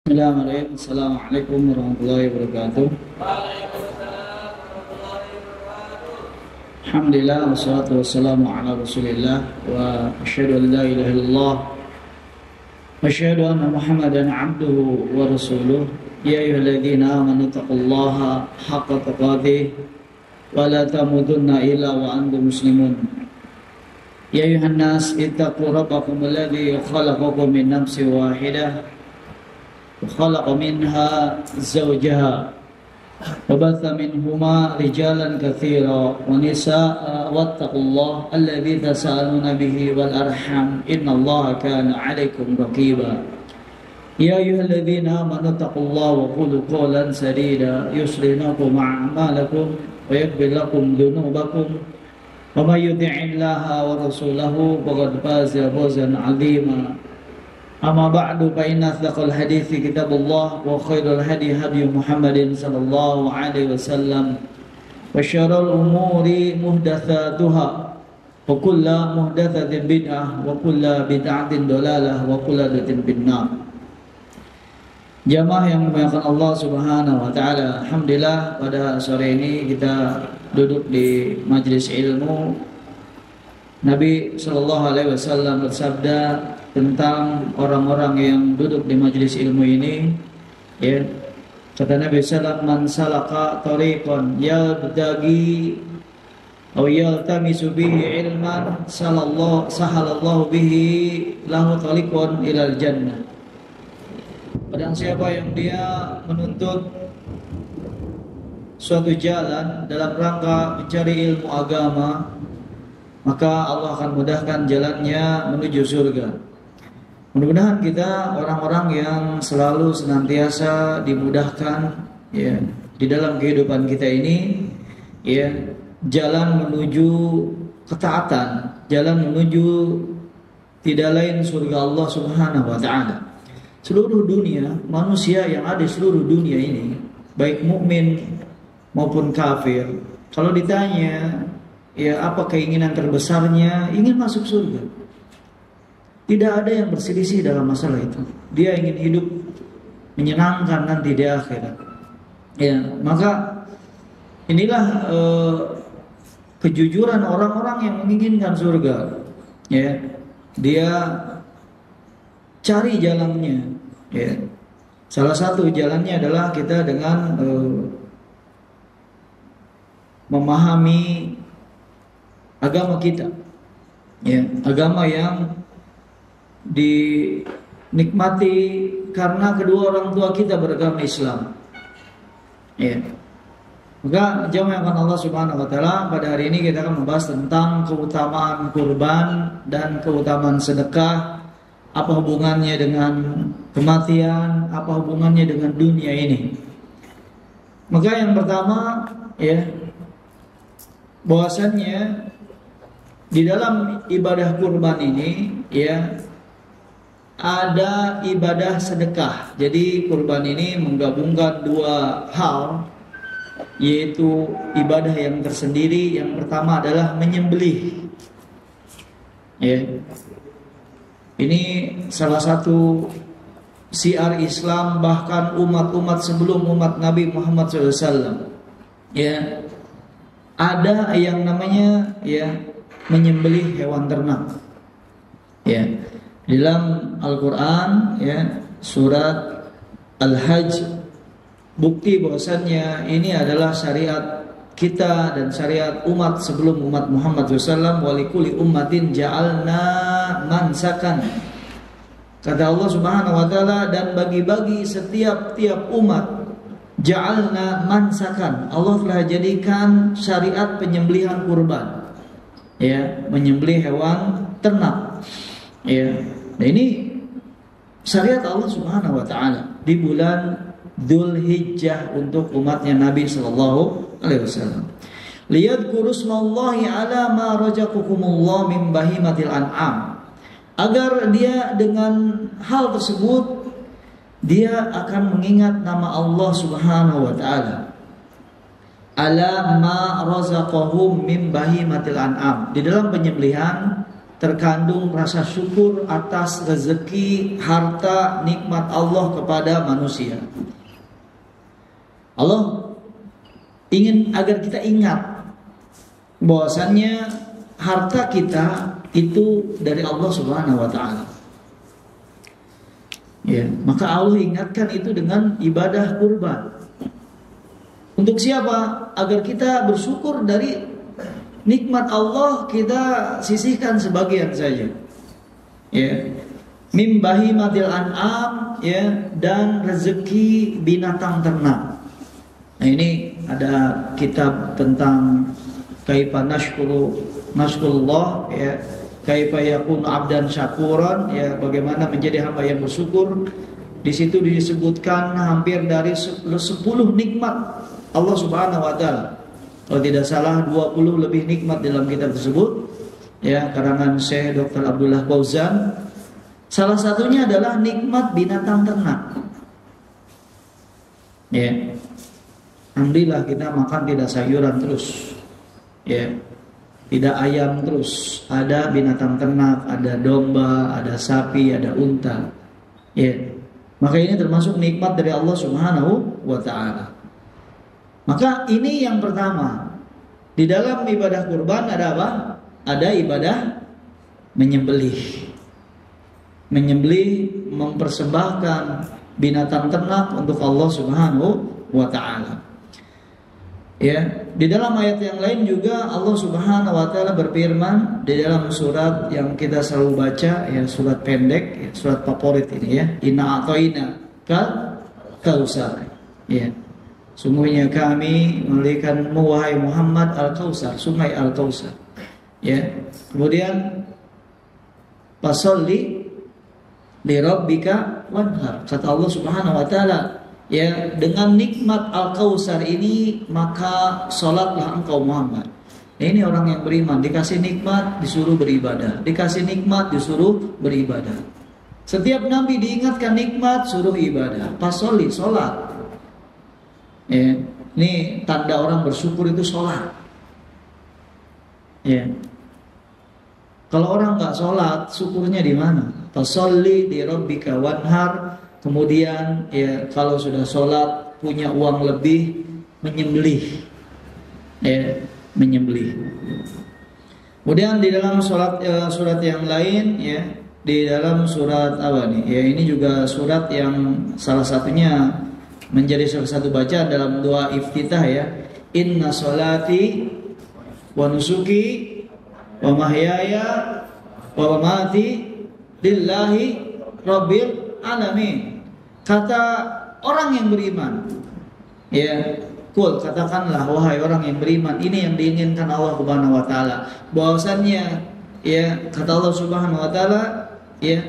Bismillahirrahmanirrahim. Assalamualaikum warahmatullahi wabarakatuh. Alhamdulillah wassalatu wassalamu ala Rasulillah wa asyhadu an la ilaha illallah wa asyhadu anna Muhammadan abduhu wa rasuluh. Ya ayyuhalladzina amanu taqullaha haqqa tuqatih wa la tamutunna illa wa antum muslimun. Ya ayyuhan nas ittaqu rabbakum alladzi khalaqakum min nafsin wahidah وخلق منها زوجها وبث منهما رجالا كثيرا ونساء واتقوا الله الذي تساءلون به والأرحام إن الله كان عليكم رقيبا يا أيها الذين آمنوا اتقوا الله وقولوا قولا سديدا يصلح لكم أعمالكم ويغفر لكم ذنوبكم ومن يطع الله ورسوله فقد فاز فوزا عظيما أما بعد فإن أصدق الحديث كتاب الله وخير الهدي هدي محمد صلى الله عليه وسلم وشر الأمور محدثاتها وكل محدثة بدعة وكل بدعة ضلالة وكل ضلالة في النار. Jamaah yang dimuliakan Allah Subhanahu wa taala, alhamdulillah pada sore ini kita duduk di majelis ilmu. Nabi sallallahu alaihi wasallam bersabda tentang orang-orang yang duduk di majelis ilmu ini, ya. Kata Nabi sallallahu man salaka tariqan yabtagi aw yaltamisu bihi ilman sahalallahu bihi lahu tariqan ilal jannah. Barang siapa yang dia menuntut suatu jalan dalam rangka mencari ilmu agama, maka Allah akan mudahkan jalannya menuju surga. Mudah-mudahan kita orang-orang yang selalu senantiasa dimudahkan, ya, di dalam kehidupan kita ini, ya, jalan menuju ketaatan, jalan menuju tidak lain surga Allah Subhanahu wa taala. Seluruh dunia, manusia yang ada di seluruh dunia ini, baik mukmin maupun kafir, kalau ditanya, ya, apa keinginan terbesarnya? Ingin masuk surga. Tidak ada yang berselisih dalam masalah itu. Dia ingin hidup menyenangkan nanti di akhirat. Ya, maka inilah kejujuran orang-orang yang menginginkan surga. Ya, dia cari jalannya. Ya, salah satu jalannya adalah kita dengan memahami agama kita. Ya, agama yang dinikmati karena kedua orang tua kita beragama Islam. Ya. Maka jamaah Allah Subhanahu wa taala, pada hari ini kita akan membahas tentang keutamaan kurban dan keutamaan sedekah. Apa hubungannya dengan kematian, apa hubungannya dengan dunia ini. Maka yang pertama, ya, bahwasannya di dalam ibadah kurban ini, ya, ada ibadah sedekah. Jadi kurban ini menggabungkan dua hal, yaitu ibadah yang tersendiri. Yang pertama adalah menyembelih. Ya. Ini salah satu syiar Islam, bahkan umat-umat sebelum umat Nabi Muhammad SAW. Ya. Ada yang namanya, ya, menyembelih hewan ternak. Ya. Dalam Al-Quran, ya, surat Al-Hajj, bukti bahwasannya ini adalah syariat kita dan syariat umat sebelum umat Muhammad SAW. Walikuli ummatin ja'alna mansakan. Kata Allah Subhanahu wa taala, dan bagi-bagi setiap umat ja'alna mansakan. Allah telah jadikan syariat penyembelihan kurban. Ya, menyembelih hewan ternak. Ya. Nah, ini syariat Allah Subhanahu wa taala di bulan Dzulhijjah untuk umatnya Nabi sallallahu alaihi wasallam. Liyadhkuru smallahi ala ma razaqakumullah min bahimatil an'am. Agar dia dengan hal tersebut dia akan mengingat nama Allah Subhanahu wa taala. Ala ma razaqahum min bahimatil an'am. Di dalam penyembelihan terkandung rasa syukur atas rezeki, harta, nikmat Allah kepada manusia. Allah ingin agar kita ingat bahwasannya harta kita itu dari Allah Subhanahu wa taala. Ya, maka Allah ingatkan itu dengan ibadah kurban. Untuk siapa? Agar kita bersyukur dari nikmat Allah, kita sisihkan sebagian saja. Ya. Mim bahimatil an'am, ya, dan rezeki binatang ternak. Nah, ini ada kitab tentang kaifa nashkurullah, ya, kaifa yakun abdan syakuran, ya, bagaimana menjadi hamba yang bersyukur. Di situ disebutkan hampir dari 10 nikmat Allah Subhanahu wa taala. Kalau tidak salah 20 lebih nikmat dalam kitab tersebut, ya, karangan Syekh Dr. Abdullah Fauzan. Salah satunya adalah nikmat binatang ternak. Ya. Alhamdulillah kita makan tidak sayuran terus, ya, tidak ayam terus, ada binatang ternak, ada domba, ada sapi, ada unta, ya. Maka ini termasuk nikmat dari Allah Subhanahu wa taala. Maka ini yang pertama. Di dalam ibadah kurban ada apa? Ada ibadah menyembelih. Menyembelih, mempersembahkan binatang ternak untuk Allah Subhanahu wa taala. Ya, di dalam ayat yang lain juga Allah Subhanahu wa taala berfirman di dalam surat yang kita selalu baca, ya, surat pendek, ya, surat favorit ini, ya. Inna a'tayna kal kausar. Ya. Sungguhnya kami memberikanmu wahai Muhammad al-Kausar, sungai al-Kausar. Ya. Kemudian fasolli li rabbika wanhar. Kata Allah Subhanahu wa taala, ya, dengan nikmat Al-Kausar ini maka salatlah engkau Muhammad. Nah, ini orang yang beriman, dikasih nikmat disuruh beribadah, dikasih nikmat disuruh beribadah. Setiap nabi diingatkan nikmat suruh ibadah. Fasolli, salat. Ya, ini tanda orang bersyukur itu salat. Ya. Kalau orang nggak salat, syukurnya di mana? Fasolli li rabbika wanhar. Kemudian, ya, kalau sudah sholat punya uang lebih, menyembelih, ya, menyembelih. Kemudian di dalam surat yang lain, ya, di dalam surat apa nih? Ya, ini juga surat yang salah satunya menjadi salah satu bacaan dalam doa iftitah, ya. Inna sholati wa nusuki wa mahyaya wa mamati lillahi rabbil alamin. Kata orang yang beriman, ya, katakanlah wahai orang yang beriman, ini yang diinginkan Allah Subhanahu wa taala. Bahwasannya, ya, kata Allah Subhanahu wa taala, ya,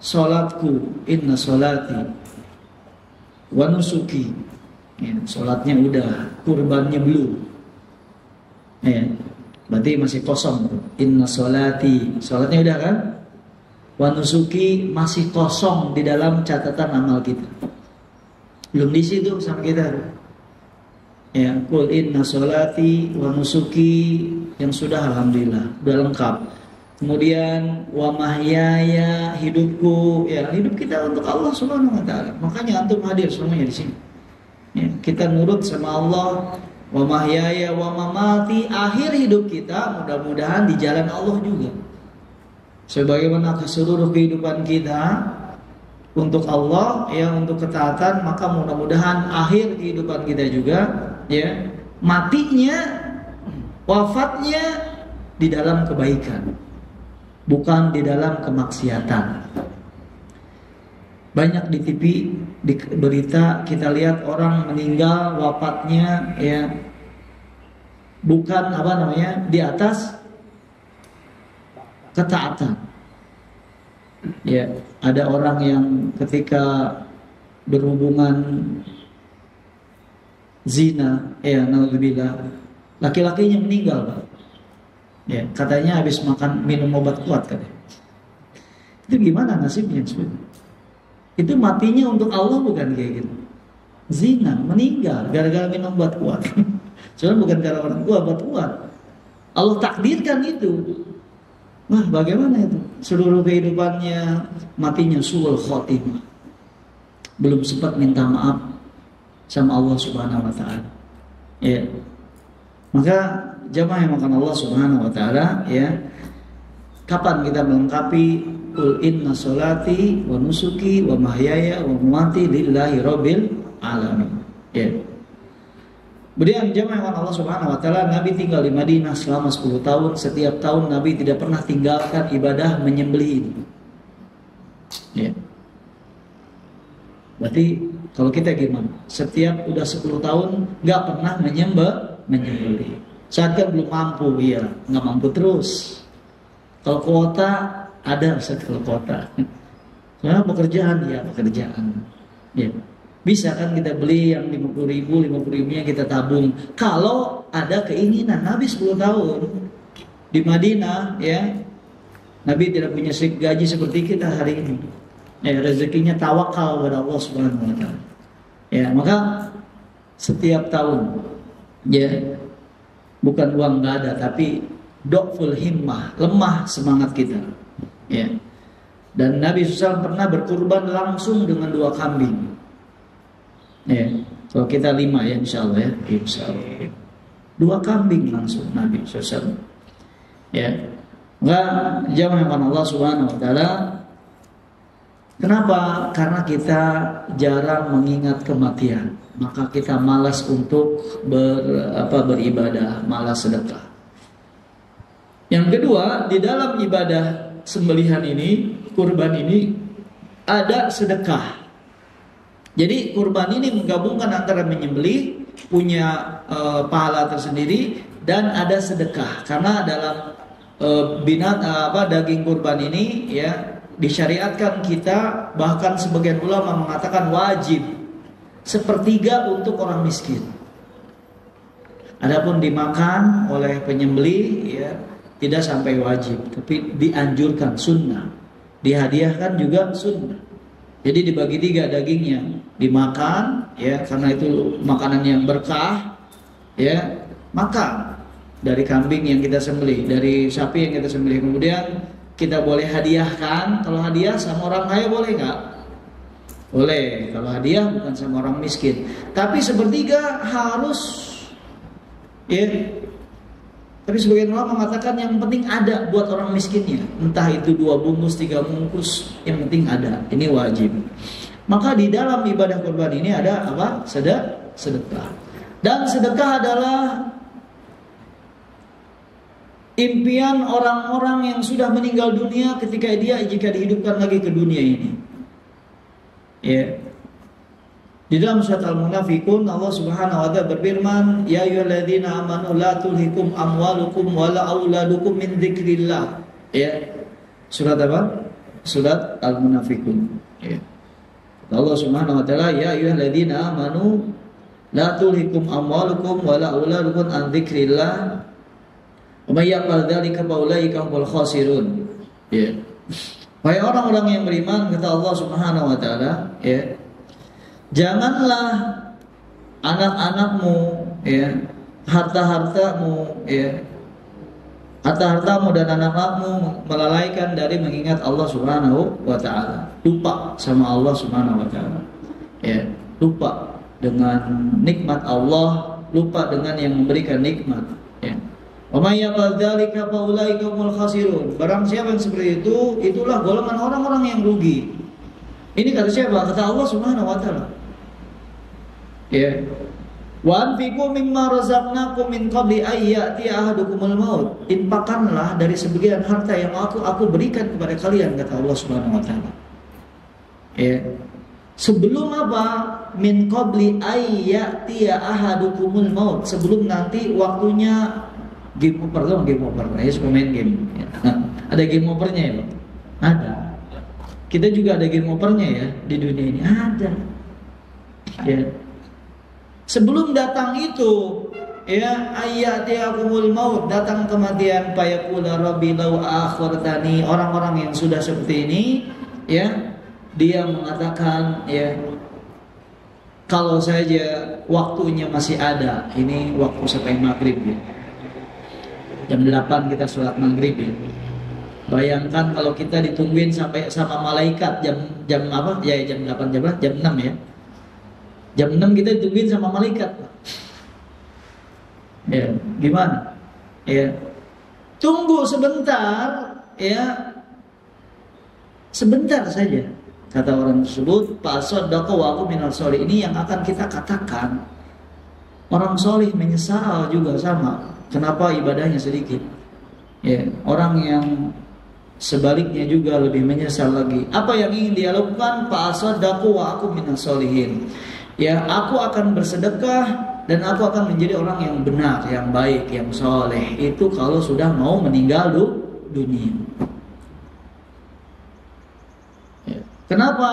salatku, inna salati wa nusuki. Ya, salatnya udah, kurbannya belum. Ya, berarti masih kosong. Inna salati, salatnya udah kan? Wa nusuki masih kosong di dalam catatan amal kita. Belum di situ sama kita. Ya, qul inna sholati wa nusuki yang sudah alhamdulillah, sudah lengkap. Kemudian wa mahyaya, hidupku, ya, hidup kita untuk Allah Subhanahu wa taala. Makanya antum hadir semuanya di sini. Ya, kita nurut sama Allah. Wa mahyaya wa mamati, akhir hidup kita mudah-mudahan di jalan Allah juga. Sebagaimana seluruh kehidupan kita untuk Allah, ya, untuk ketaatan, maka mudah-mudahan akhir kehidupan kita juga, ya, matinya, wafatnya di dalam kebaikan, bukan di dalam kemaksiatan. Banyak di TV, di berita kita lihat orang meninggal, wafatnya, ya, bukan di atas ketaatan. Ya, ada orang yang ketika berhubungan zina, ya, naudzubillah, laki-lakinya meninggal, Pak. Ya, katanya habis minum obat kuat katanya. Itu gimana nasibnya? Itu matinya untuk Allah bukan kayak gitu. Zina, meninggal gara-gara minum obat kuat. Soalnya bukan karena orang tua, obat kuat. Allah takdirkan itu. Wah, bagaimana itu? Seluruh kehidupannya matinya suul khotimah. Belum sempat minta maaf sama Allah Subhanahu wa taala. Ya. Maka jamaah yang makan Allah Subhanahu wa taala, ya. Kapan kita melengkapi qul inna sholati wa nusuki wa mahyaya wa mamati lillahi rabbil alamin. Ya. Kemudian jamaah Allah Subhanahu wa taala, Nabi tinggal di Madinah selama 10 tahun. Setiap tahun Nabi tidak pernah tinggalkan ibadah menyembelih ini. Ya. Berarti kalau kita gimana? Setiap udah 10 tahun nggak pernah menyembelih. Saat kan belum mampu, ya, nggak mampu terus. Kalau kuota ada, Ustaz, kalau kuota. Karena pekerjaan, ya pekerjaan. Ya. Bisa kan kita beli yang 50.000 kita tabung. Kalau ada keinginan, Nabi 10 tahun di Madinah, ya. Nabi tidak punya gaji seperti kita hari ini. Ya, rezekinya tawakal kepada Allah Subhanahu wa taala. Ya, maka setiap tahun, ya, bukan uang nggak ada, tapi dokful himmah, lemah semangat kita. Ya. Dan Nabi SAW pernah berkurban langsung dengan 2 kambing. Ya, kalau kita 5 ya, insya Allah ya, insya Allah. 2 kambing langsung Nabi SAW. Ya, enggak jamaah Allah Subhanahu Wa Taala. Kenapa? Karena kita jarang mengingat kematian, maka kita malas untuk beribadah, malas sedekah. Yang kedua, di dalam ibadah sembelihan ini, kurban ini, ada sedekah. Jadi kurban ini menggabungkan antara menyembelih, punya pahala tersendiri, dan ada sedekah. Karena dalam daging kurban ini, ya, disyariatkan kita, bahkan sebagian ulama mengatakan wajib 1/3 untuk orang miskin. Adapun dimakan oleh penyembelih, ya, tidak sampai wajib, tapi dianjurkan, sunnah. Dihadiahkan juga sunnah. Jadi dibagi 3 dagingnya, dimakan, ya, karena itu makanan yang berkah, ya, makan dari kambing yang kita sembelih, dari sapi yang kita sembelih. Kemudian kita boleh hadiahkan. Kalau hadiah sama orang kaya boleh nggak? Boleh. Kalau hadiah bukan sama orang miskin. Tapi 1/3 harus, ya. Tapi sebagian ulama mengatakan yang penting ada buat orang miskinnya. Entah itu 2 bungkus, 3 bungkus, yang penting ada. Ini wajib. Maka di dalam ibadah kurban ini ada apa? Sedekah. Dan sedekah adalah impian orang-orang yang sudah meninggal dunia jika dihidupkan lagi ke dunia ini. Ya. Di dalam surat Al-Munafiqun, Allah Subhanahu wa taala berfirman, "Ya ayyuhalladzina amanu la tulhikum amwalukum wala auladukum min dzikrillah." Ya. Surat apa? Surat Al-Munafiqun. Ya. Allah Subhanahu wa taala, "Ya ayyuhalladzina amanu la tulhikum amwalukum wala auladukum an dzikrillah. Wa may yaf'al dzalika fa ulaika humul khasirun." Ya. Wahai orang-orang yang beriman, kata Allah Subhanahu wa taala, ya, janganlah anak-anakmu, ya, harta-hartamu, ya, harta-hartamu dan anak-anakmu melalaikan dari mengingat Allah Subhanahu wa taala. Lupa sama Allah Subhanahu wa taala. Ya, lupa dengan nikmat Allah, lupa dengan yang memberikan nikmat, ya. Wa may yaf'al dzalika fa ulaika humul khasirun. Barang siapa yang seperti itu, itulah golongan orang-orang yang rugi. Ini kata siapa? Kata Allah Subhanahu wa taala. Ya. Wa anfiqu mimma razaqnakum min qabli ay ya'ti ahadukumul maut. Infakkanlah dari sebagian harta yang aku berikan kepada kalian, kata Allah Subhanahu wa taala. Ya. Sebelum apa? Min qabli ay ya'ti ahadukumul maut. Sebelum nanti waktunya game over. Ya, suka main game. Ya. Ada game overnya ya, Pak? Ada. Kita juga ada game overnya ya di dunia ini. Ada. Ya. Sebelum datang itu, ya, ayati akumul maut, datang kematian, fayaqula rabbi law akhartani. Orang-orang yang sudah seperti ini, ya, dia mengatakan, ya, kalau saja waktunya masih ada. Ini waktu sampai maghrib, ya. Jam 8 kita sholat maghrib, ya. Bayangkan kalau kita ditungguin sampai sama malaikat jam apa? Ya jam 8 jam 6 ya. Jam 6 kita ditungguin sama malaikat. Ya, gimana? Ya. Tunggu sebentar, ya. Sebentar saja. Kata orang tersebut, Pak Sodako wa aku minal solih. Ini yang akan kita katakan. Orang solih menyesal juga sama. Kenapa ibadahnya sedikit? Ya, orang yang sebaliknya juga lebih menyesal lagi. Apa yang ingin dia lakukan? Pak Sodako wa aku minal solihin. Ya, aku akan bersedekah dan aku akan menjadi orang yang benar, yang baik, yang soleh. Itu kalau sudah mau meninggal dunia. Kenapa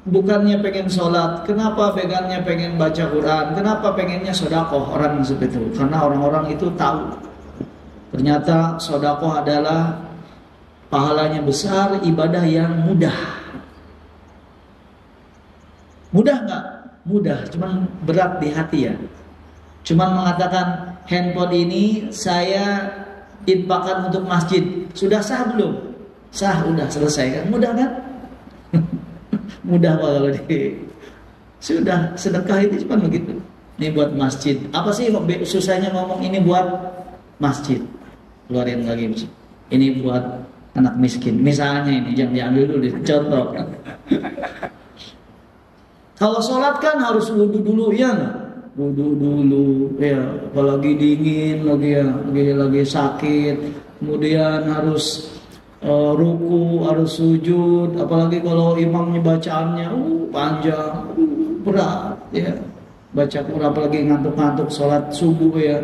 bukannya pengen sholat? Kenapa pengennya pengen baca Quran? Kenapa pengennya sodakoh? Orang seperti itu. Karena orang-orang itu tahu ternyata sodakoh adalah pahalanya besar, ibadah yang mudah. Mudah nggak? Mudah, cuman berat di hati ya. Cuman mengatakan handphone ini saya infakkan untuk masjid. Sudah sah belum? Sah, udah selesai kan? Mudah kan? Mudah kalau sudah sedekah itu cuma begitu. Ini buat masjid. Apa sih susahnya ngomong ini buat masjid? Keluarin lagi. Ini buat anak miskin. Misalnya ini jangan diambil dulu contoh. Kalau sholat kan harus wudu dulu ya nggak? Wudu dulu ya. Apalagi dingin lagi sakit. Kemudian harus ruku, harus sujud, apalagi kalau imamnya bacaannya panjang, berat ya. Baca Quran apalagi ngantuk-ngantuk sholat subuh ya.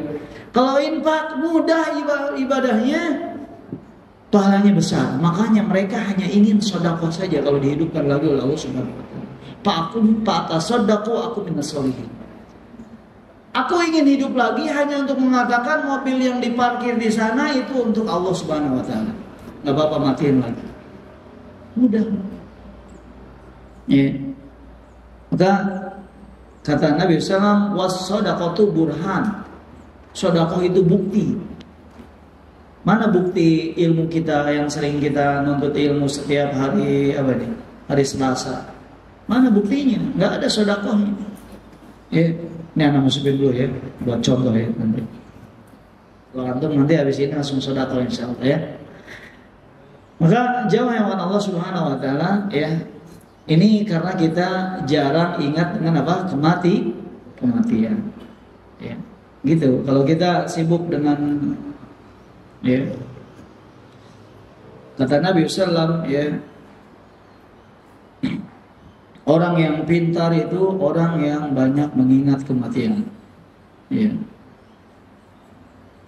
Kalau infak mudah ibadahnya, pahalanya besar. Makanya mereka hanya ingin sedekah saja kalau dihidupkan lagi oleh Allah Subhanahu wa taala. Fa'atasaddaqu aku minas sholihin. Aku ingin hidup lagi hanya untuk mengatakan mobil yang diparkir di sana itu untuk Allah Subhanahu wa taala. Nggak apa-apa matiin lagi. Mudah. Ya. Maka kata Nabi SAW, was-shadaqatu burhan. Sedekah itu bukti. Mana bukti ilmu kita yang sering kita nuntut ilmu setiap hari hari Selasa? Mana buktinya? Nggak ada sedekahnya. Ya. Ini anak masukin dulu ya, buat contoh ya nanti. Kalau antum nanti habis ini langsung sedekah insyaallah ya. Maka jauh hewan Allah Subhanahu wa taala ya. Ini karena kita jarang ingat dengan apa? Kematian. Ya. Gitu. Kalau kita sibuk dengan ya. Kata Nabi sallallahu ya. Orang yang pintar itu orang yang banyak mengingat kematian. Ya.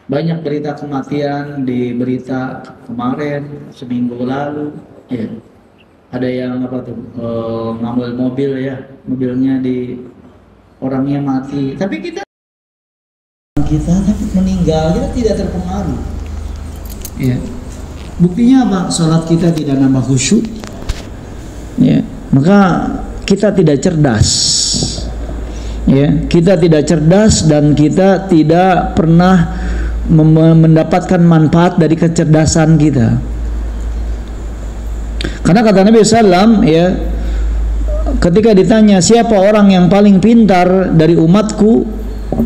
Banyak berita kematian di berita kemarin, seminggu lalu, ya. Ada yang ngambil mobil ya, mobilnya orangnya mati. Tapi kita tapi meninggal, kita tidak terpengaruh. Ya. Buktinya apa? Salat kita tidak nambah khusyuk. Ya. Maka kita tidak cerdas. Ya, kita tidak cerdas dan kita tidak pernah mendapatkan manfaat dari kecerdasan kita. Karena kata Nabi SAW ya, ketika ditanya siapa orang yang paling pintar dari umatku,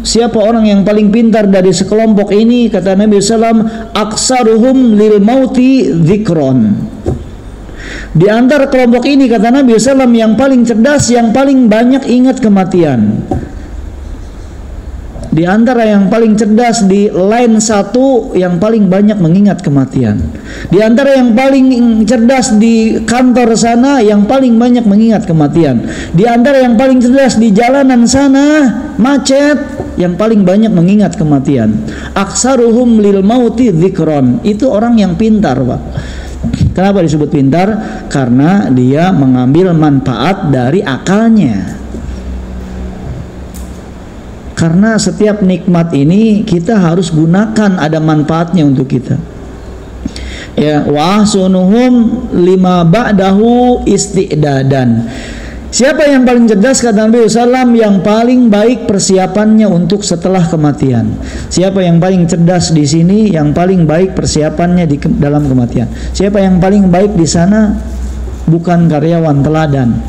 siapa orang yang paling pintar dari sekelompok ini, kata Nabi SAW, aksaruhum lil mauti dzikron. Di antara kelompok ini kata Nabi SAW yang paling cerdas, yang paling banyak ingat kematian. Di antara yang paling cerdas di line satu yang paling banyak mengingat kematian. Di antara yang paling cerdas di kantor sana yang paling banyak mengingat kematian. Di antara yang paling cerdas di jalanan sana macet yang paling banyak mengingat kematian. Aksaruhum lil mauti dzikron. Itu orang yang pintar, Pak. Kenapa disebut pintar? Karena dia mengambil manfaat dari akalnya. Karena setiap nikmat ini kita harus gunakan, ada manfaatnya untuk kita. Ya, wa sunuhum lima ba'dahu isti'dadan. Siapa yang paling cerdas, kata Nabi SAW, yang paling baik persiapannya untuk setelah kematian. Siapa yang paling cerdas di sini, yang paling baik persiapannya dalam kematian. Siapa yang paling baik di sana, bukan karyawan teladan.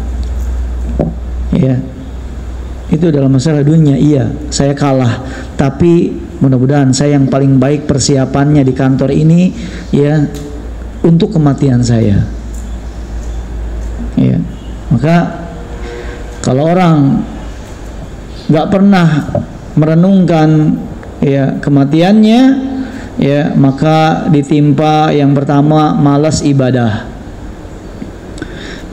Ya, itu dalam masalah dunia, iya, saya kalah. Tapi mudah-mudahan saya yang paling baik persiapannya di kantor ini, ya, untuk kematian saya. Ya, maka kalau orang nggak pernah merenungkan, ya, kematiannya, ya, maka ditimpa yang pertama malas ibadah.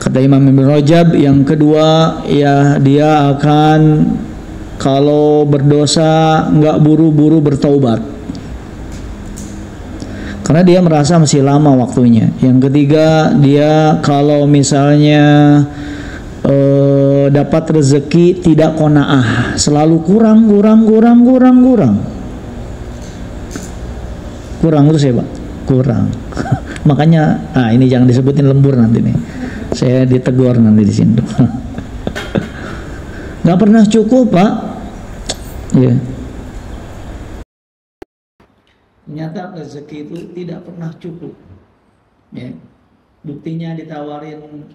Kata Imam Ibn Rajab, yang kedua, ya, dia akan kalau berdosa nggak buru-buru bertaubat, karena dia merasa masih lama waktunya. Yang ketiga, dia kalau misalnya dapat rezeki tidak qanaah, selalu kurang terus ya Pak, kurang. Makanya ini jangan disebutin lembur nanti nih, saya ditegur nanti di sini. Nggak pernah cukup Pak, ya. Ternyata rezeki itu tidak pernah cukup, ya. Buktinya ditawarin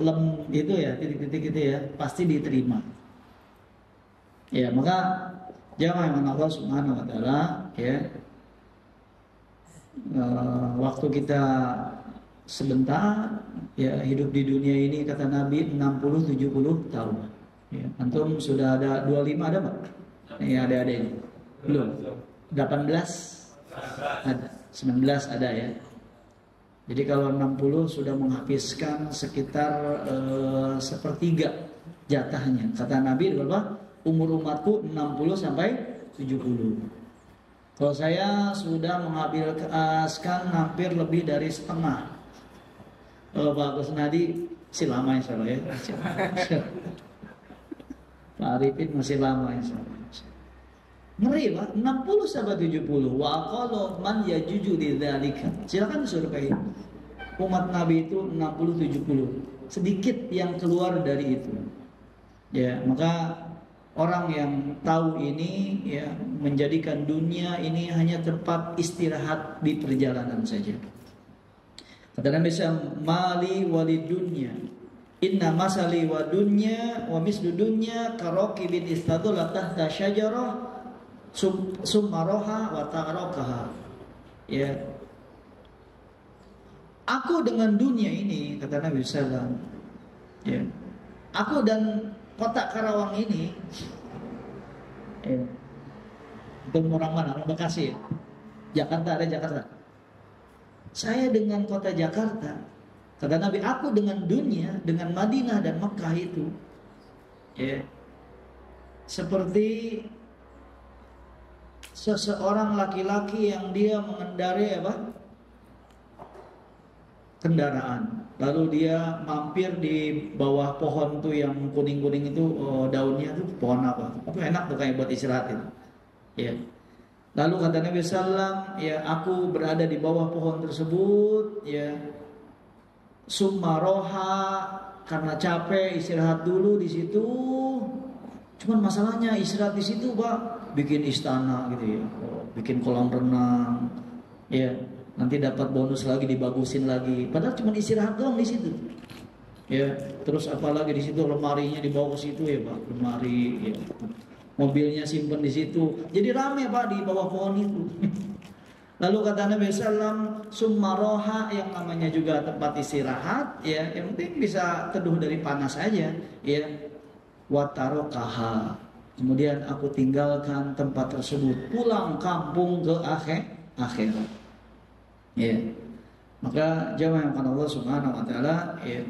lem itu ya, titik-titik itu ya, pasti diterima. Ya, maka jangan Allah Subhanahu wa taala, ya, waktu kita sebentar, ya, hidup di dunia ini, kata Nabi 60-70 tahun. Ya, antum sudah ada 25 ada Pak? Ya, ada ini. Belum. 18 ada, 19 ada ya. Jadi kalau 60 sudah menghabiskan sekitar sepertiga jatahnya. Kata Nabi berapa? Umur umatku 60 sampai 70. Kalau saya sudah menghabiskan hampir lebih dari setengah. Pak Gus Nadi masih lama insya Allah ya. Pak Arifin masih lama insya Allah. Ngeri Pak, 60 sampai 70. Wa aqallu man yajuju lidzalika. Silakan survei. Umat Nabi itu 60-70. Sedikit yang keluar dari itu. Ya, maka orang yang tahu ini, ya, menjadikan dunia ini hanya tempat istirahat di perjalanan saja. Kata Nabi SAW, mali walid dunya, inna masali wa dunya wa mislu dunya karokibin istadullah tahta syajarah summaroha wa ta'arokaha. Ya, aku dengan dunia ini, kata Nabi SAW, ya, aku dan kota Karawang ini, ya, itu orang mana? Orang Bekasi ya? Jakarta, ada Jakarta. Saya dengan kota Jakarta, kata Nabi, aku dengan dunia, dengan Madinah dan Mekah itu, ya, seperti seseorang laki-laki yang dia mengendarai apa? Kendaraan. Lalu dia mampir di bawah pohon tuh yang kuning-kuning itu, daunnya tuh pohon apa? Itu enak tuh kayak buat istirahat itu. Ya. Lalu kata Nabi SAW, ya, aku berada di bawah pohon tersebut, ya, summaroha, karena capek istirahat dulu di situ. Cuman masalahnya istirahat di situ Pak, bikin istana gitu ya, bikin kolam renang, ya, nanti dapat bonus lagi, dibagusin lagi. Padahal cuma istirahat doang di situ. Ya, terus apalagi di situ lemarinya dibawa ke situ ya Pak, lemari, ya. Mobilnya simpen di situ. Jadi rame Pak di bawah pohon itu. Lalu kata Nabi SAW, summaroha, yang namanya juga tempat istirahat, ya, yang penting bisa teduh dari panas aja, ya. Watarokaha. Kemudian aku tinggalkan tempat tersebut, pulang kampung ke akhirat. Ya. Maka jamaah yang Allah Subhanahu wa taala, ya,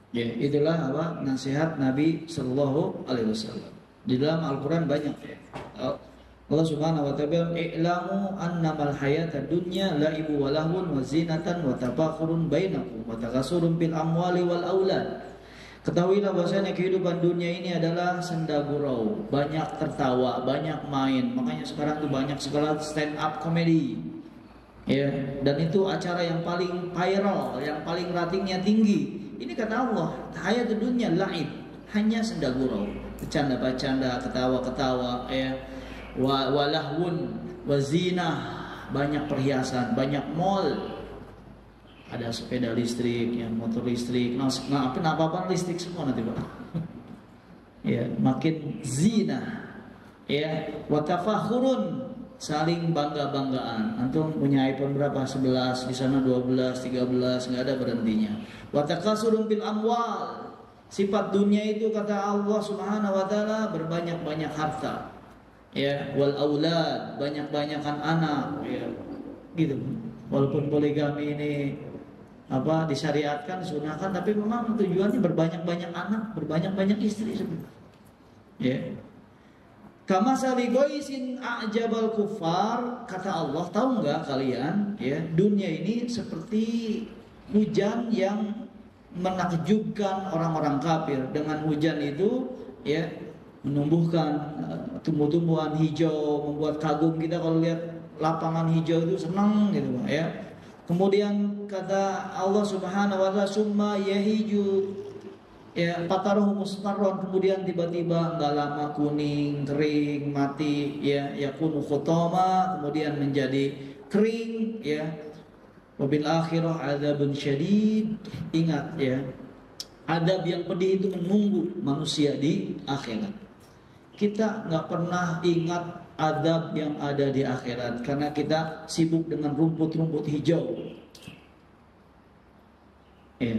ya, itulah apa nasihat Nabi Sallallahu Alaihi Wasallam. Di dalam Al-Quran banyak. Allah Subhanahu Wa Taala, "I'lamu annamal hayatad dunya la'ibu wa lahwun wa zinatan wa tafakhurun bainakum wa takasurun bil amwali wal aulad Ketahuilah bahwasanya kehidupan dunia ini adalah senda gurau, banyak tertawa, banyak main. Makanya sekarang tuh banyak segala stand up comedy. Ya, dan itu acara yang paling viral, yang paling ratingnya tinggi. Ini kata Allah, hayatud dunya laib, hanya senda gurau, bercanda-bercanda, ketawa-ketawa, ya. Walahun, wazinah, banyak perhiasan, banyak mall. Ada sepeda listrik, ya, motor listrik, apa listrik semua nanti Pak. Ya, makin zina, ya, watafakhurun, saling bangga-banggaan. Antum punya iPhone berapa? 11, di sana 12, 13, nggak ada berhentinya. Watakasurun bil amwal, sifat dunia itu kata Allah Subhanahu wa taala berbanyak-banyak harta. Ya, wal aulad, banyak-banyakan anak, ya. Gitu. Walaupun poligami ini disyariatkan, sunahkan, tapi memang tujuannya berbanyak-banyak anak, berbanyak-banyak istri sebenarnya. Ya. Kama saligoisin a'jabal kufar, kata Allah, tahu nggak kalian, ya, dunia ini seperti hujan yang menakjubkan orang-orang kafir. Dengan hujan itu, ya, menumbuhkan tumbuh-tumbuhan hijau, membuat kagum kita kalau lihat lapangan hijau itu senang gitu, ya. Kemudian kata Allah Subhanahu wa taala, summa yahiju, ya, pataruhu mustarron, kemudian tiba-tiba nggak lama kuning, kering, mati, ya, yakunu khutama, kemudian menjadi kering, ya. Wabil akhirah adzabun syadid. Ingat, ya, adab yang pedih itu menunggu manusia di akhirat. Kita nggak pernah ingat adab yang ada di akhirat karena kita sibuk dengan rumput-rumput hijau. Ya.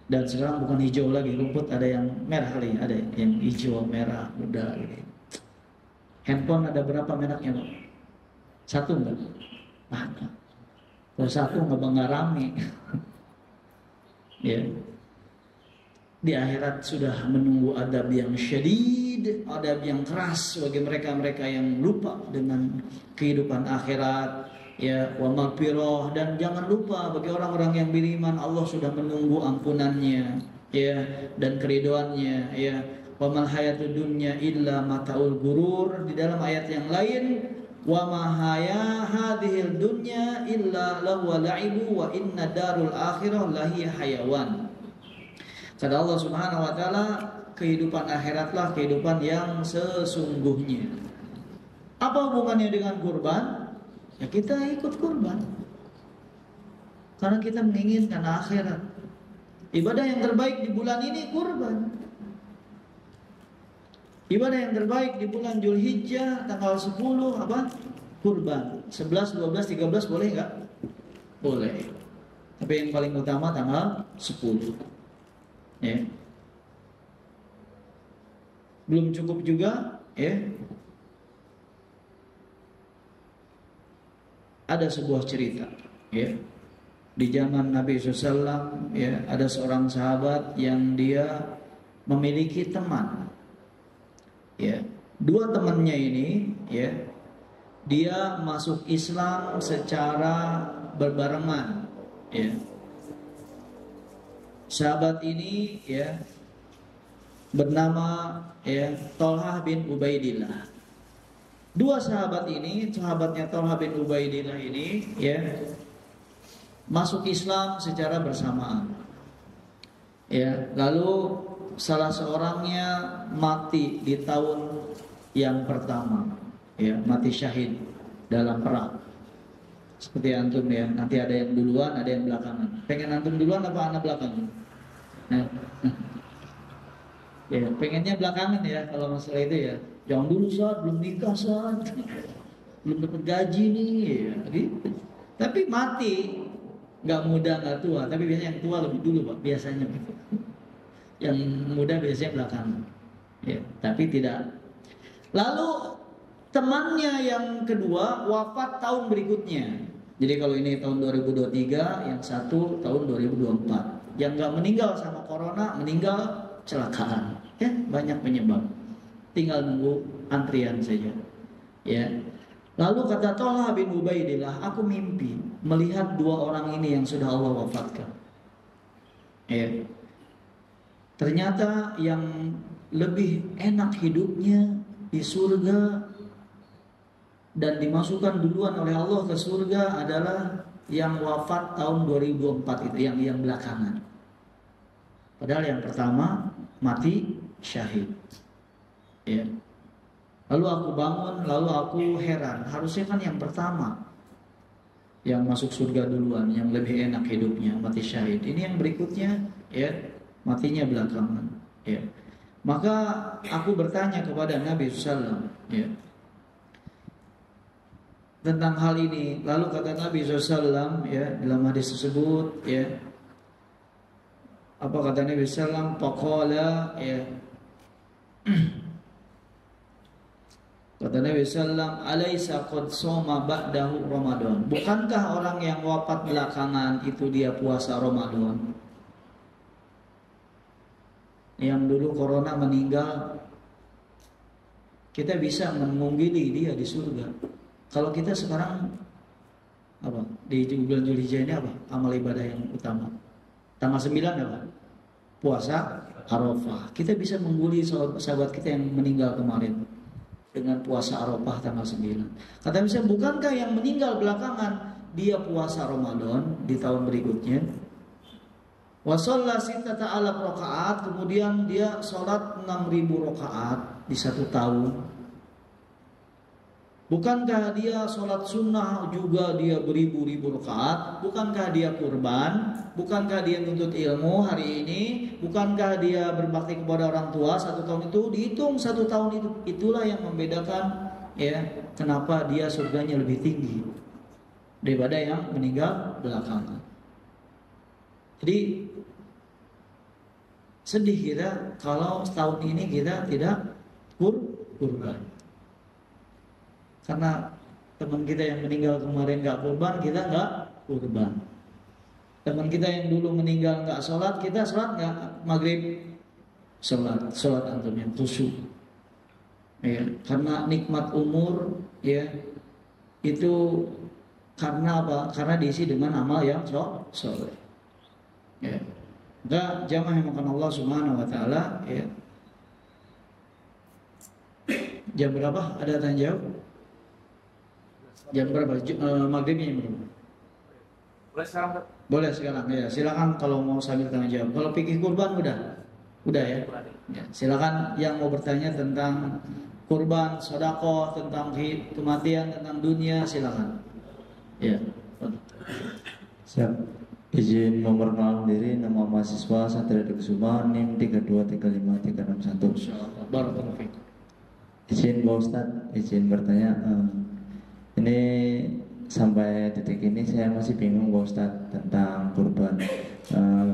Dan sekarang bukan hijau lagi, rumput ada yang merah kali, ada yang hijau, merah, muda gitu. Handphone ada berapa mereknya, Pak? Satu enggak? Banyak. Kalau satu nggak rame. Ya. Di akhirat sudah menunggu adab yang syadid, adab yang keras bagi mereka-mereka yang lupa dengan kehidupan akhirat, ya, wa maghfirah, dan jangan lupa bagi orang-orang yang beriman Allah sudah menunggu ampunannya, ya, dan keridhoannya, ya. Wa mal hayatud dunya illa mataul gurur. Di dalam ayat yang lain, wa ma haya hadhil dunya illa lahu wa la'ibu wa inna darul akhirah lahiya hayawan. Kata Allah Subhanahu wa taala, kehidupan akhiratlah kehidupan yang sesungguhnya. Apa hubungannya dengan kurban? Ya, kita ikut kurban karena kita menginginkan akhirat. Ibadah yang terbaik di bulan ini kurban. Ibadah yang terbaik di bulan Dzulhijjah tanggal 10 apa? Kurban. 11, 12, 13 boleh enggak? Boleh. Tapi yang paling utama tanggal 10. Ya. Belum cukup juga, ya. Ada sebuah cerita, ya. Di zaman Nabi SAW, ya, ada seorang sahabat yang dia memiliki teman, ya. Dua temannya ini, ya, dia masuk Islam secara berbarengan, ya. Sahabat ini, ya, bernama, ya, Thalhah bin Ubaidillah. Dua sahabat ini, sahabatnya Thalhah bin Ubaidillah ini, ya, masuk Islam secara bersamaan. Ya, lalu salah seorangnya mati di tahun yang pertama, ya, mati syahid dalam perang. Seperti antum, ya, nanti ada yang duluan, ada yang belakangan. Pengen antum duluan apa anak belakangan? Nah. Ya, pengennya belakangan, ya, kalau masalah itu, ya. Jangan dulu saat belum nikah, saat belum dapat gaji nih, ya, gitu. Tapi mati nggak muda nggak tua, tapi biasanya yang tua lebih dulu, Pak, biasanya. Yang muda biasanya belakangan, ya, tapi tidak. Lalu temannya yang kedua wafat tahun berikutnya. Jadi kalau ini tahun 2023, yang satu tahun 2024. Yang nggak meninggal sama corona, meninggal kecelakaan, ya, banyak penyebab. Tinggal nunggu antrian saja, ya. Lalu kata Thalhah bin Ubaidillah, aku mimpi melihat dua orang ini yang sudah Allah wafatkan, ya. Ternyata yang lebih enak hidupnya di surga dan dimasukkan duluan oleh Allah ke surga adalah yang wafat tahun 2004 itu, yang belakangan. Padahal yang pertama mati syahid. Ya. Lalu aku bangun, lalu aku heran, harusnya kan yang pertama yang masuk surga duluan, yang lebih enak hidupnya, mati syahid. Ini yang berikutnya, ya, matinya belakangan. Ya. Maka aku bertanya kepada Nabi SAW, ya, tentang hal ini. Lalu kata Nabi SAW, ya, dalam hadis tersebut, ya, apa kata Nabi SAW? Faqala, ya, kata Nabi SAW, alaysa qad soma ba'dahu Ramadan. Bukankah orang yang wafat belakangan itu dia puasa Ramadan? Yang dulu corona meninggal, kita bisa mengunggili dia di surga. Kalau kita sekarang apa? Di bulan Zulhijjah ini apa? Amal ibadah yang utama. Tanggal 9 apa? Puasa Arafah. Kita bisa mengungguli sahabat kita yang meninggal kemarin dengan puasa Arafah tanggal 9. Kata bisa, bukankah yang meninggal belakangan dia puasa Ramadan di tahun berikutnya? Wa shalla sittata alaf rakaat, kemudian dia salat 6.000 rakaat di satu tahun. Bukankah dia sholat sunnah juga dia beribu-ribu rakaat? Bukankah dia kurban? Bukankah dia nuntut ilmu hari ini? Bukankah dia berbakti kepada orang tua satu tahun itu? Dihitung satu tahun itu. Itulah yang membedakan, ya, kenapa dia surganya lebih tinggi daripada yang meninggal belakangan. Jadi sedih kita kalau setahun ini kita tidak kurban. Karena teman kita yang meninggal kemarin gak kurban, kita gak kurban. Teman kita yang dulu meninggal gak sholat, kita sholat gak? Maghrib sholat antum yang khusyuk. Ya, karena nikmat umur, ya, itu karena apa? Karena diisi dengan amal yang soleh. Ya. Maka jamaah yang makan Allah Subhanahu Wa Taala, ya. Jam berapa? Ada tanya jawab? Jam berapa? Maghribnya jam berapa? Boleh sekarang? Boleh sekarang, ya. Silakan kalau mau sambil tanya jawab. Kalau pikir kurban udah ya. Ya. Silakan yang mau bertanya tentang kurban, sedekah, tentang kematian, tentang dunia, silakan. Ya. Siap. Izin memperkenalkan diri, nama mahasiswa Satria Kusuma, NIM 3235361. Insyaallah. Barakallahu fiik. Izin Pak Ustadz, izin bertanya. Ini sampai detik ini saya masih bingung Pak Ustadz tentang kurban.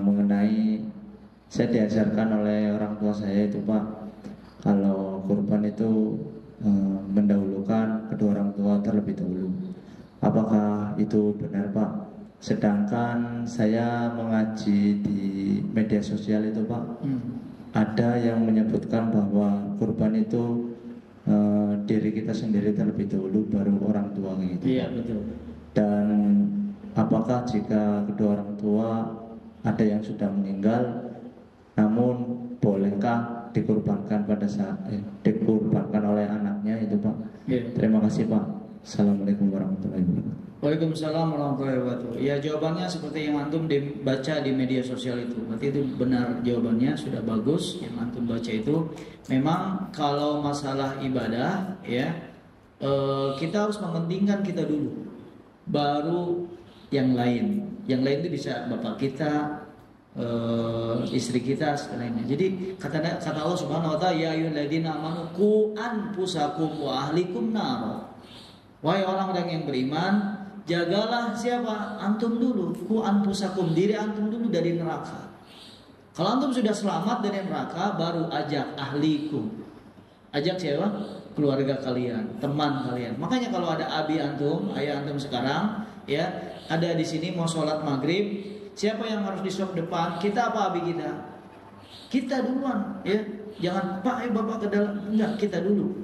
Mengenai saya diajarkan oleh orang tua saya itu Pak, kalau kurban itu mendahulukan kedua orang tua terlebih dahulu. Apakah itu benar Pak? Sedangkan saya mengaji di media sosial itu Pak, ada yang menyebutkan bahwa kurban itu diri kita sendiri terlebih dahulu, baru orang tua gitu. Iya, betul. Dan apakah jika kedua orang tua ada yang sudah meninggal, namun bolehkah dikurbankan pada saat dikurbankan oleh anaknya itu Pak? Iya. Terima kasih Pak. Assalamualaikum warahmatullahi wabarakatuh. Waalaikumsalam warahmatullahi wabarakatuh. Ya, jawabannya seperti yang antum baca di media sosial itu. Berarti itu benar jawabannya, sudah bagus yang antum baca itu. Memang kalau masalah ibadah, ya, kita harus mementingkan kita dulu, baru yang lain. Yang lain itu bisa bapak kita, istri kita, lainnya. Jadi kata Allah Subhanahu Wa Taala, ya ayyuhalladzina amanu qu anfusakum wa ahlikum nar. Wahai orang-orang yang beriman, jagalah siapa? Antum dulu. Ku anfusakum, diri antum dulu dari neraka. Kalau antum sudah selamat dari neraka, baru ajak ahlikum. Ajak siapa? Keluarga kalian, teman kalian. Makanya kalau ada abi antum, ayah antum sekarang, ya, ada di sini mau sholat maghrib, siapa yang harus di sop depan? Kita apa abi kita? Kita duluan, ya. Jangan Pak, bapak ke dalam. Enggak, kita dulu.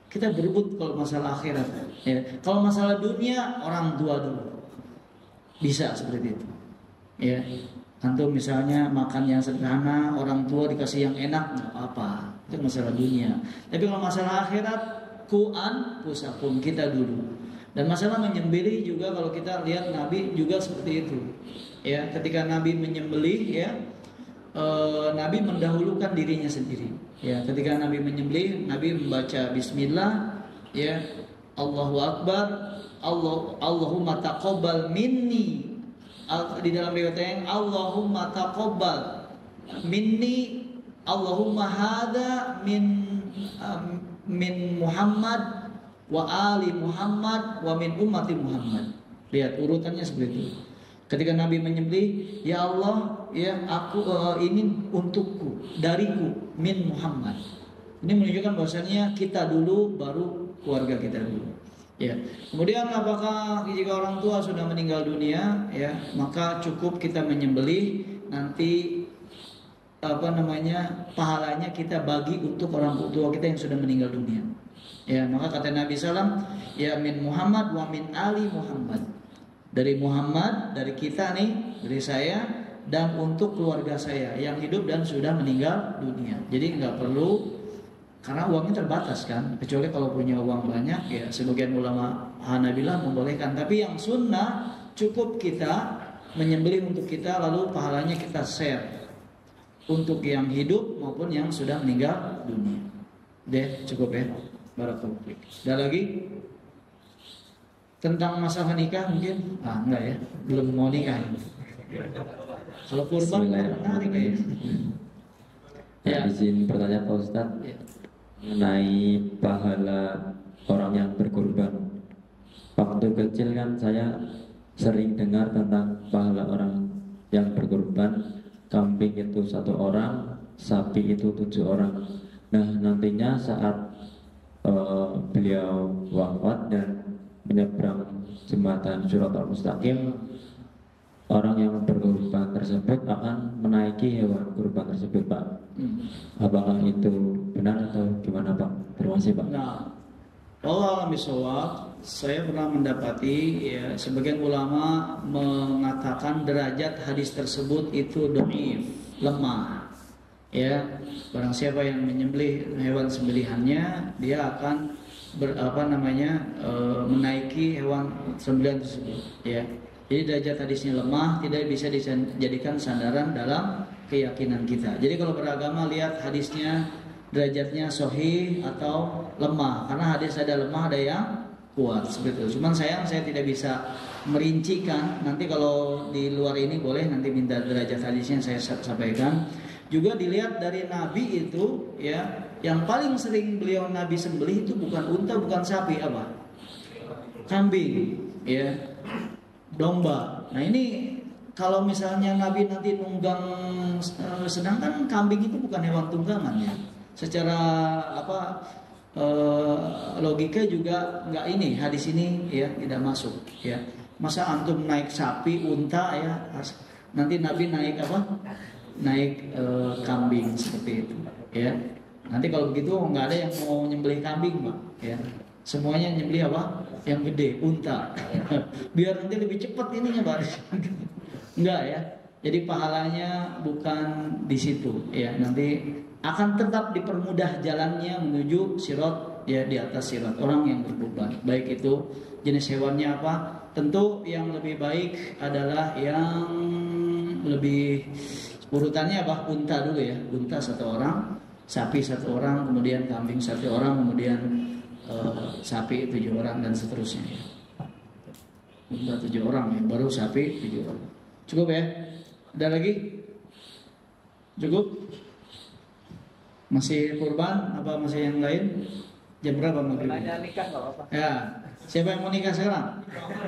Kita berebut kalau masalah akhirat, ya. Kalau masalah dunia, orang tua dulu. Bisa seperti itu, ya. Antum misalnya makan yang sederhana, orang tua dikasih yang enak, nggak apa, itu masalah dunia. Tapi kalau masalah akhirat, pusakum, kita dulu. Dan masalah menyembelih juga, kalau kita lihat Nabi juga seperti itu. Ya, ketika Nabi menyembelih, ya, Nabi mendahulukan dirinya sendiri. Ya, ketika Nabi menyembelih, Nabi membaca Bismillah, ya, Allahu Akbar, Allahumma taqabbal minni. Di dalam riwayat yang Allahumma taqabbal minni, Allahumma hada min Muhammad wa ali Muhammad wa min ummati Muhammad. Lihat urutannya seperti itu. Ketika Nabi menyembelih, ya Allah, ya aku ini untukku, dariku, min Muhammad. Ini menunjukkan bahwasanya kita dulu, baru keluarga kita dulu. Ya. Kemudian apakah jika orang tua sudah meninggal dunia, ya, maka cukup kita menyembelih, nanti pahalanya kita bagi untuk orang tua kita yang sudah meninggal dunia. Ya, maka kata Nabi SAW, ya min Muhammad wa min ali Muhammad. Dari Muhammad, dari kita nih, dari saya, dan untuk keluarga saya yang hidup dan sudah meninggal dunia. Jadi nggak perlu, karena uangnya terbatas kan, kecuali kalau punya uang banyak, ya sebagian ulama Hanabilah membolehkan. Tapi yang sunnah cukup kita menyembelih untuk kita, lalu pahalanya kita share untuk yang hidup maupun yang sudah meninggal dunia. Deh, cukup ya. Barakallahu fiik. Ada lagi tentang masalah nikah mungkin? Enggak ya, belum mau nikah. Kalau kurban menarik ya. Ya, izin bertanya Pak Ustadz, Ya. mengenai pahala orang yang berkurban. Waktu kecil kan saya sering dengar tentang pahala orang yang berkurban. Kambing itu 1 orang, sapi itu 7 orang. Nah, nantinya saat beliau wafat dan menyeberang jembatan Shiratal Mustaqim, orang yang berkurban tersebut akan menaiki hewan kurban tersebut, Pak. Apakah itu benar atau gimana, Pak? Terima kasih, Pak. Nah, Allah alam bisawab, saya pernah mendapati, ya, sebagian ulama mengatakan derajat hadis tersebut itu dhaif, lemah. Ya, barang siapa yang menyembelih hewan sembelihannya, dia akan menaiki hewan sembelihan tersebut. Ya, jadi derajat hadisnya lemah, tidak bisa dijadikan sandaran dalam keyakinan kita. Jadi kalau beragama, lihat hadisnya derajatnya sahih atau lemah, karena hadis ada lemah, ada yang kuat seperti itu. Cuman sayang saya tidak bisa merincikan. Nanti kalau di luar ini boleh nanti minta derajat hadisnya saya sampaikan. Juga dilihat dari Nabi itu, ya, yang paling sering beliau Nabi sembelih itu bukan unta, bukan sapi, apa? Kambing, ya, domba. Nah ini kalau misalnya Nabi nanti nunggang, sedangkan kambing itu bukan hewan tunggangan, ya. Secara logika juga nggak, ini hadis ini, ya, tidak masuk, ya. Masa antum naik sapi, unta, ya, nanti Nabi naik apa? Naik kambing seperti itu, ya. Nanti kalau begitu nggak ada yang mau nyembelih kambing, Pak, ya. Semuanya nyembelih apa? Yang gede, unta. Biar nanti lebih cepat ininya, Pak. Enggak ya. Jadi pahalanya bukan di situ, ya. Nanti akan tetap dipermudah jalannya menuju sirat, ya, di atas sirat orang yang berkurban. Baik itu jenis hewannya apa? Tentu yang lebih baik adalah yang lebih, urutannya apa? Unta dulu, ya. Unta 1 orang, sapi 1 orang, kemudian kambing 1 orang, kemudian sapi 7 orang, dan seterusnya, ya. Unta 7 orang, ya, baru sapi 7 orang. Cukup ya? Ada lagi? Cukup? Masih kurban? Apa masih yang lain? Jam berapa maghrib? Nanya nikah nggak apa-apa. Ya, siapa yang mau nikah sekarang?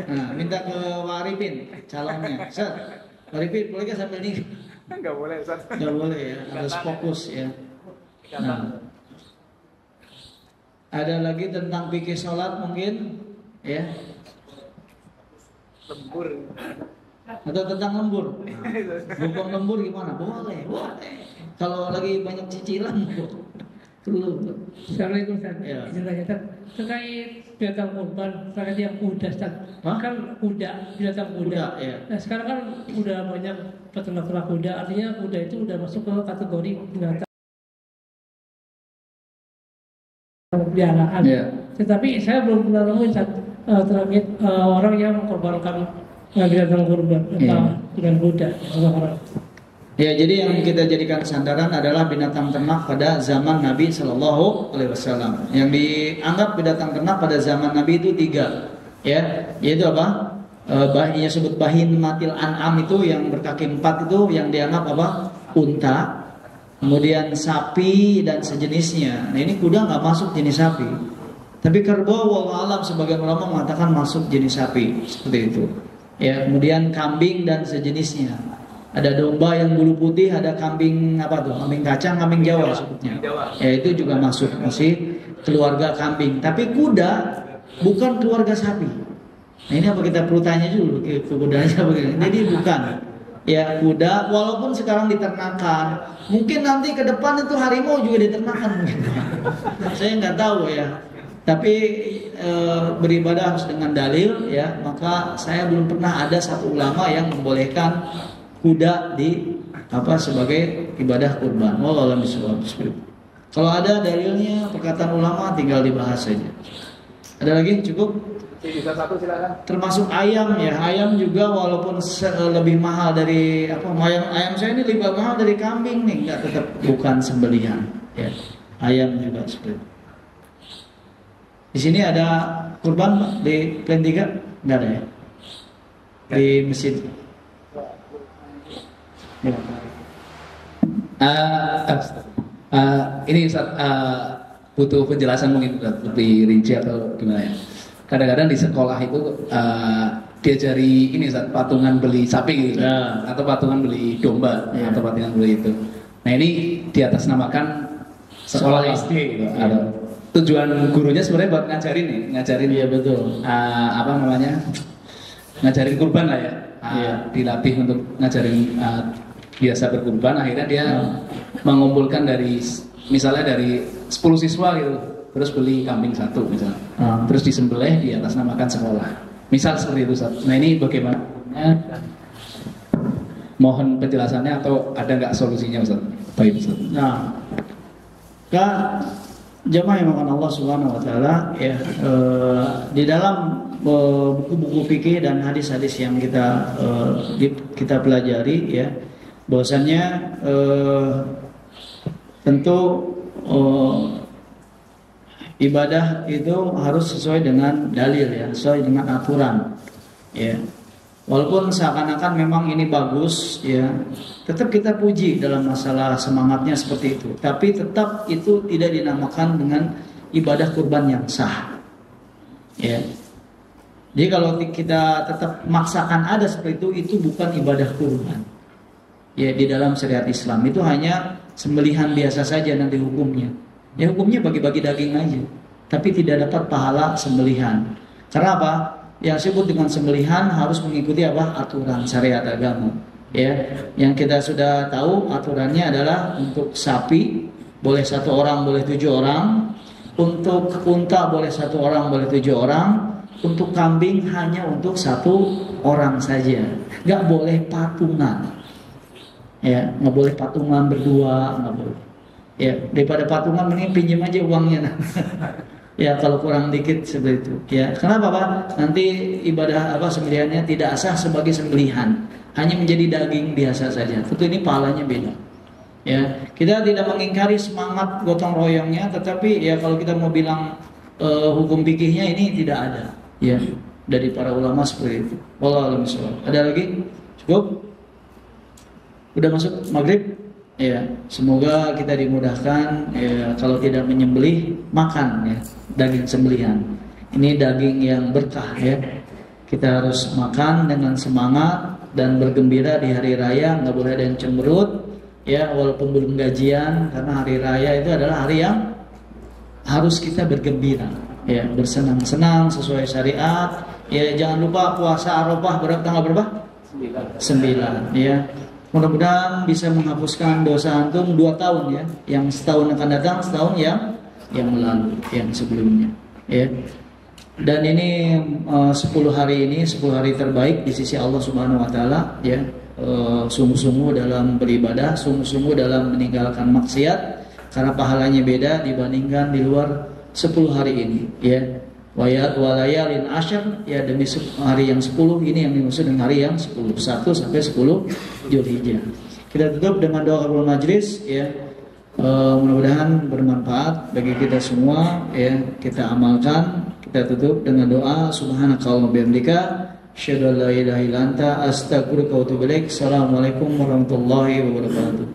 Nah, minta ke Waripin calonnya. Set, Waripin boleh nggak sambil nikah? Nggak boleh, Ustaz. Nggak boleh, ya, harus fokus, ya. Nah, ada lagi tentang fikih sholat mungkin, ya, Lembur. atau tentang lembur. Bukan lembur gimana? Boleh, boleh. Kalau lagi banyak cicilan, perlu. Assalamualaikum Ustaz. Ya. Izin tanya, Ustaz. Terkait binatang kurban, terkait yang kuda, Ustaz. Hah? Kan kuda, binatang kuda. Kuda, ya. Nah sekarang kan udah banyak peternak kuda, artinya kuda itu udah masuk ke kategori binatang peliharaan. Ya. Tetapi saya belum pernah nemuin terakhir orang yang mengkorbankan binatang kurban dengan kuda orang. Ya, jadi yang kita jadikan sandaran adalah binatang ternak pada zaman Nabi Shallallahu Alaihi Wasallam. Yang dianggap binatang ternak pada zaman Nabi itu 3, ya, yaitu apa? Yang sebut bahin matil an'am itu yang berkaki 4 itu yang dianggap apa? Unta. Kemudian sapi dan sejenisnya. Nah ini kuda nggak masuk jenis sapi. Tapi kerbau wallahu alam sebagian ulama mengatakan masuk jenis sapi seperti itu. Ya, kemudian kambing dan sejenisnya. Ada domba yang bulu putih, ada kambing apa tuh? Kambing kacang, kambing Jawa sebutnya. Ya itu juga masuk masih keluarga kambing. Tapi kuda bukan keluarga sapi. Nah ini apa kita perlu tanya dulu ke kudanya begini. Jadi bukan. Ya kuda walaupun sekarang diternakan, mungkin nanti ke depan itu harimau juga diternakan mungkin. Saya nggak tahu ya. Tapi beribadah harus dengan dalil ya. Maka saya belum pernah ada satu ulama yang membolehkan kuda di sebagai ibadah kurban. Wallahu a'lam bishawab. Kalau ada dalilnya perkataan ulama tinggal dibahas saja. Ada lagi cukup? Bisa satu silakan. Termasuk ayam ya. Ayam juga walaupun lebih mahal dari ayam saya ini lebih mahal dari kambing nih, enggak, tetap bukan sembelihan ya. Ayam juga seperti itu. Di sini ada kurban Pak? Di Plan 3? Enggak ada ya? Di masjid. Ya. Ini Ustaz, butuh penjelasan mungkin lebih rinci atau gimana ya? Kadang-kadang di sekolah itu diajari ini Ustaz, patungan beli sapi gitu, atau patungan beli domba, atau patungan beli itu. Nah ini di atas namakan sekolah SD gitu. Tujuan gurunya sebenarnya buat ngajarin Iya betul. Ngajarin kurban lah ya. Dilatih untuk ngajarin biasa berkurban. Akhirnya dia mengumpulkan misalnya dari 10 siswa gitu, terus beli kambing 1 misalnya, terus disembelih di atas namakan sekolah. Misal seperti itu Ustaz. Nah ini bagaimana? Mohon penjelasannya atau ada nggak solusinya Ustaz? Baik Ustaz. Nah, jemaah yang dimuliakan Allah Subhanahu Wa Taala ya, di dalam buku-buku fikih dan hadis-hadis yang kita pelajari ya, bahwasanya tentu ibadah itu harus sesuai dengan dalil ya, sesuai dengan aturan ya. Walaupun seakan-akan memang ini bagus ya, tetap kita puji dalam masalah semangatnya seperti itu. Tapi tetap itu tidak dinamakan dengan ibadah kurban yang sah ya. Jadi kalau kita tetap maksakan ada seperti itu bukan ibadah kurban ya. Di dalam syariat Islam itu hanya sembelihan biasa saja nanti hukumnya. Ya hukumnya bagi-bagi daging aja, tapi tidak dapat pahala sembelihan. Karena apa? Yang disebut dengan sembelihan harus mengikuti aturan syariat agama. Ya, yang kita sudah tahu aturannya adalah untuk sapi boleh 1 orang, boleh 7 orang. Untuk unta boleh 1 orang, boleh 7 orang. Untuk kambing hanya untuk 1 orang saja. Nggak boleh patungan. Ya, nggak boleh patungan berdua, nggak boleh. Ya, daripada patungan mending pinjam aja uangnya. Ya kalau kurang dikit seperti itu. Ya, kenapa Pak? Nanti ibadah sembelihannya tidak sah sebagai sembelihan, hanya menjadi daging biasa saja. Tentu ini pahalanya beda. Ya, kita tidak mengingkari semangat gotong royongnya, tetapi ya kalau kita mau bilang hukum fikihnya ini tidak ada. Ya, dari para ulama seperti itu. Wallahu a'lam bishawab. Ada lagi? Cukup? Udah masuk maghrib? Ya, semoga kita dimudahkan ya, kalau tidak menyembelih makan ya daging sembelihan. Ini daging yang berkah ya. Kita harus makan dengan semangat dan bergembira di hari raya, nggak boleh ada yang cemberut ya, walaupun belum gajian, karena hari raya itu adalah hari yang harus kita bergembira ya, bersenang-senang sesuai syariat. Ya jangan lupa puasa Arafah tanggal berapa? 9 ya. Mudah-mudahan bisa menghapuskan dosa antum 2 tahun ya, yang setahun akan datang, setahun yang lalu, yang sebelumnya ya. Dan ini 10 hari ini 10 hari terbaik di sisi Allah Subhanahu Wa Taala ya. sungguh-sungguh dalam beribadah, sungguh-sungguh dalam meninggalkan maksiat, karena pahalanya beda dibandingkan di luar 10 hari ini, ya. Walayalin asyar, ya, demi hari yang 10 ini yang dimaksud dengan hari yang 10, 1 sampai 10 Dzulhijjah. Kita tutup dengan doa qabul majlis, ya. Mudah-mudahan bermanfaat bagi kita semua, ya. Kita amalkan. Kita tutup dengan doa subhanakallahumma bihamdika asyhadu an la ilaha illa anta astaghfiruka wa atubu ilaik. Assalamualaikum warahmatullahi wabarakatuh.